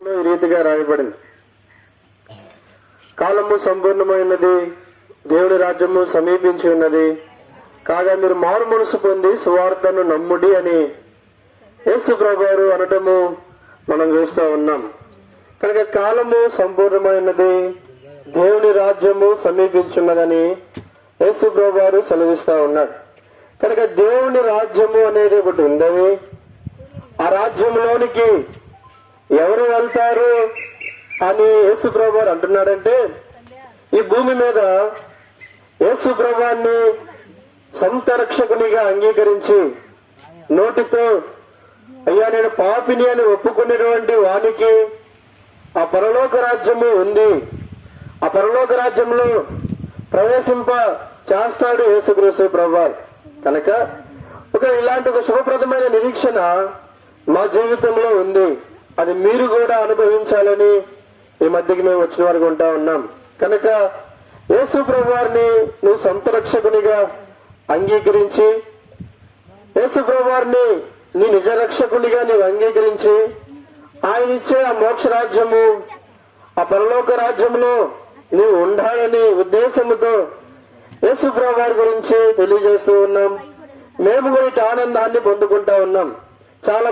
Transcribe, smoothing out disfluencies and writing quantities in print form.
ఈ రీతిగా రాయబడింది. కాలము సంపూర్ణమైనది, దేవుని రాజ్యము సమీపించి ఉన్నది, కాగా మీరు మారు మనసు పొంది సువార్తను నమ్ముడి అని యేసు ప్రభువారు అనటము మనం చూస్తూ ఉన్నాం. కనుక కాలము సంపూర్ణమైనది, దేవుని రాజ్యము సమీపించున్నదని యేసు ప్రభువారు సెలవిస్తా ఉన్నాడు. కనుక దేవుని రాజ్యము అనేది ఒకటి ఉందని, ఆ రాజ్యంలోనికి ఎవరు వెళ్తారు అని యేసు ప్రభువారు అంటున్నాడంటే, ఈ భూమి మీద యేసు ప్రభువాన్ని సొంత రక్షకునిగా అంగీకరించి నోటితో అయ్యా నేను పాపిని అని ఒప్పుకునేటువంటి వానికి ఆ పరలోక రాజ్యము ఉంది. ఆ పరలోక రాజ్యంలో ప్రవేశింప చేస్తాడు యేసుక్రీస్తు ప్రభువారు. కనుక ఇలాంటి ఒక శుభప్రదమైన నిరీక్షణ మా జీవితంలో ఉంది. అది మీరు కూడా అనుభవించాలని ఈ మధ్యకి మేము వచ్చిన వరకు ఉంటా ఉన్నాం. కనుక యేసు ప్రభువారిని నువ్వు సొంత రక్షకునిగా అంగీకరించి, యేసు ప్రభువారిని నీ నిజ రక్షకునిగా నీవు అంగీకరించి, ఆయన ఇచ్చే ఆ మోక్ష రాజ్యము, ఆ పరలోక రాజ్యంలో నీవు ఉండాలని ఉద్దేశముతో యేసు ప్రభువారి గురించి తెలియజేస్తూ ఉన్నాం. మేము కూడా ఇటు ఆనందాన్ని పొందుకుంటా ఉన్నాం. చాలా